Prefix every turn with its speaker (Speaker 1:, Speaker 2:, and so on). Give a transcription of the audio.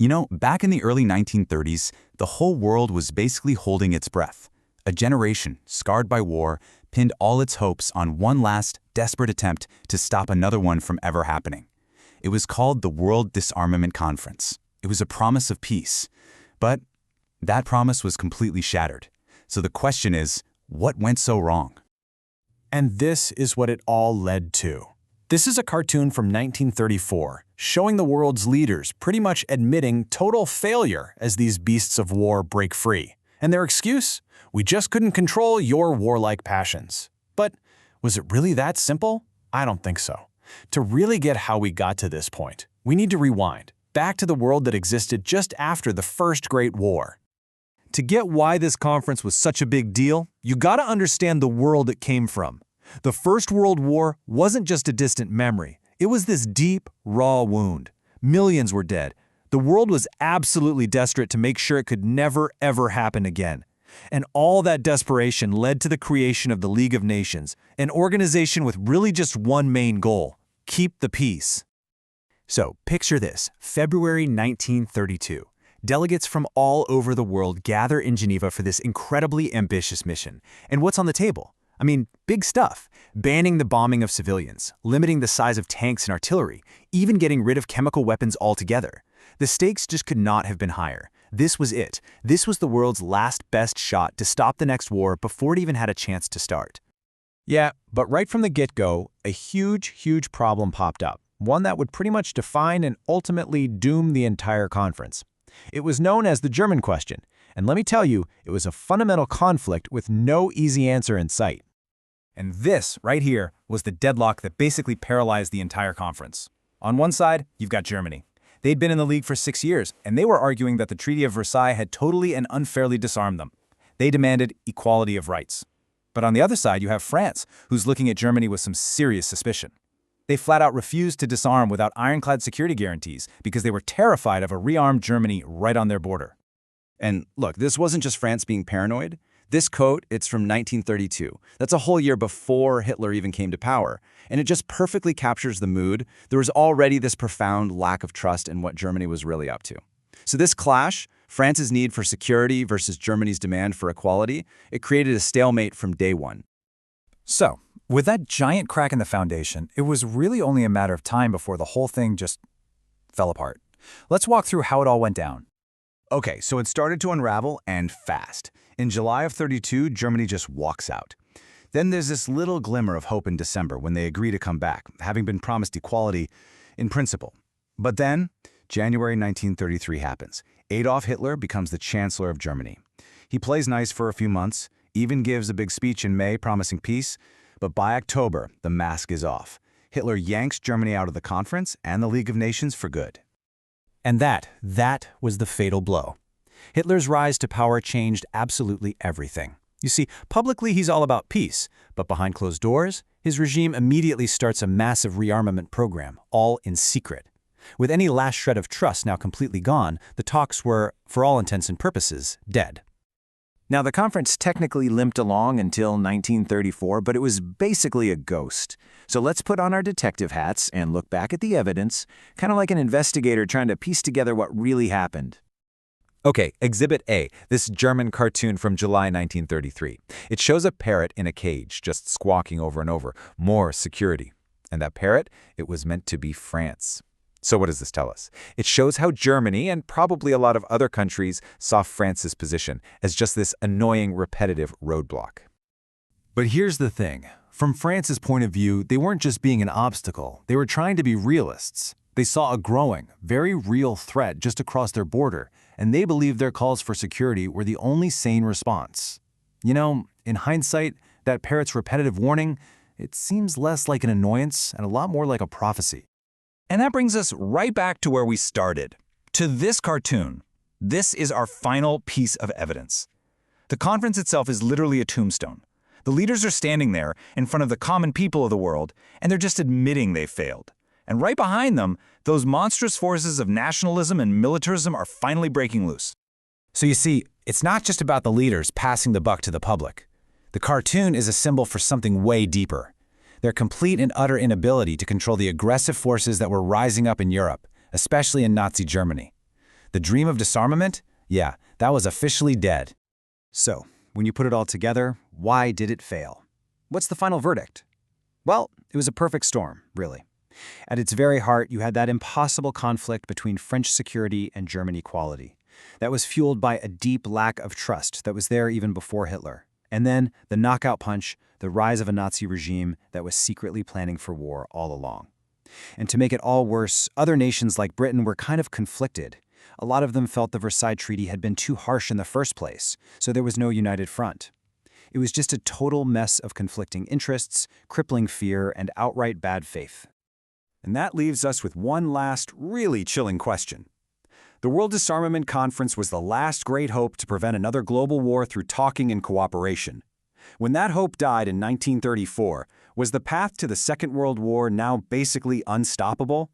Speaker 1: You know, back in the early 1930s, the whole world was basically holding its breath. A generation, scarred by war, pinned all its hopes on one last, desperate attempt to stop another one from ever happening. It was called the World Disarmament Conference. It was a promise of peace. But that promise was completely shattered. So the question is, what went so wrong?
Speaker 2: And this is what it all led to. This is a cartoon from 1934, showing the world's leaders pretty much admitting total failure as these beasts of war break free. And their excuse? We just couldn't control your warlike passions. But was it really that simple? I don't think so. To really get how we got to this point, we need to rewind, back to the world that existed just after the First Great War.
Speaker 3: To get why this conference was such a big deal, you gotta understand the world it came from. The First World War wasn't just a distant memory. It was this deep, raw wound. Millions were dead. The world was absolutely desperate to make sure it could never, ever happen again. And all that desperation led to the creation of the League of Nations, an organization with really just one main goal: keep the peace.
Speaker 1: So, picture this, February 1932. Delegates from all over the world gather in Geneva for this incredibly ambitious mission. And what's on the table? I mean, big stuff. Banning the bombing of civilians, limiting the size of tanks and artillery, even getting rid of chemical weapons altogether. The stakes just could not have been higher. This was it. This was the world's last best shot to stop the next war before it even had a chance to start.
Speaker 2: Yeah, but right from the get-go, a huge problem popped up. One that would pretty much define and ultimately doom the entire conference. It was known as the German question, and let me tell you, it was a fundamental conflict with no easy answer in sight.
Speaker 3: And this, right here, was the deadlock that basically paralyzed the entire conference. On one side, you've got Germany. They'd been in the League for 6 years, and they were arguing that the Treaty of Versailles had totally and unfairly disarmed them. They demanded equality of rights. But on the other side, you have France, who's looking at Germany with some serious suspicion. They flat out refused to disarm without ironclad security guarantees because they were terrified of a rearmed Germany right on their border.
Speaker 4: And look, this wasn't just France being paranoid. This quote, it's from 1932. That's a whole year before Hitler even came to power. And it just perfectly captures the mood. There was already this profound lack of trust in what Germany was really up to. So this clash, France's need for security versus Germany's demand for equality, it created a stalemate from day one.
Speaker 3: So, with that giant crack in the foundation, it was really only a matter of time before the whole thing just fell apart. Let's walk through how it all went down.
Speaker 1: Okay, so it started to unravel, and fast. In July of 32, Germany just walks out. Then there's this little glimmer of hope in December when they agree to come back, having been promised equality in principle. But then, January 1933 happens. Adolf Hitler becomes the Chancellor of Germany. He plays nice for a few months, even gives a big speech in May promising peace, but by October, the mask is off. Hitler yanks Germany out of the conference and the League of Nations for good.
Speaker 2: And that was the fatal blow. Hitler's rise to power changed absolutely everything. You see, publicly he's all about peace, but behind closed doors, his regime immediately starts a massive rearmament program, all in secret. With any last shred of trust now completely gone, the talks were, for all intents and purposes, dead. Now, the conference technically limped along until 1934, but it was basically a ghost. So let's put on our detective hats and look back at the evidence, kind of like an investigator trying to piece together what really happened.
Speaker 3: Okay, Exhibit A, this German cartoon from July 1933. It shows a parrot in a cage, just squawking over and over, more security. And that parrot, it was meant to be France. So what does this tell us? It shows how Germany, and probably a lot of other countries, saw France's position as just this annoying, repetitive roadblock. But here's the thing. From France's point of view, they weren't just being an obstacle. They were trying to be realists. They saw a growing, very real threat just across their border, and they believed their calls for security were the only sane response. You know, in hindsight, that parrot's repetitive warning, it seems less like an annoyance and a lot more like a prophecy. And that brings us right back to where we started, to this cartoon. This is our final piece of evidence. The conference itself is literally a tombstone. The leaders are standing there in front of the common people of the world, and they're just admitting they failed. And right behind them, those monstrous forces of nationalism and militarism are finally breaking loose. So you see, it's not just about the leaders passing the buck to the public. The cartoon is a symbol for something way deeper. Their complete and utter inability to control the aggressive forces that were rising up in Europe, especially in Nazi Germany.
Speaker 1: The dream of disarmament? Yeah, that was officially dead.
Speaker 2: So, when you put it all together, why did it fail? What's the final verdict? Well, it was a perfect storm, really. At its very heart, you had that impossible conflict between French security and German equality. That was fueled by a deep lack of trust that was there even before Hitler. And then the knockout punch, the rise of a Nazi regime that was secretly planning for war all along. And to make it all worse, other nations like Britain were kind of conflicted. A lot of them felt the Versailles Treaty had been too harsh in the first place, so there was no united front. It was just a total mess of conflicting interests, crippling fear, and outright bad faith.
Speaker 1: And that leaves us with one last, really chilling question. The World Disarmament Conference was the last great hope to prevent another global war through talking and cooperation. When that hope died in 1934, was the path to the Second World War now basically unstoppable?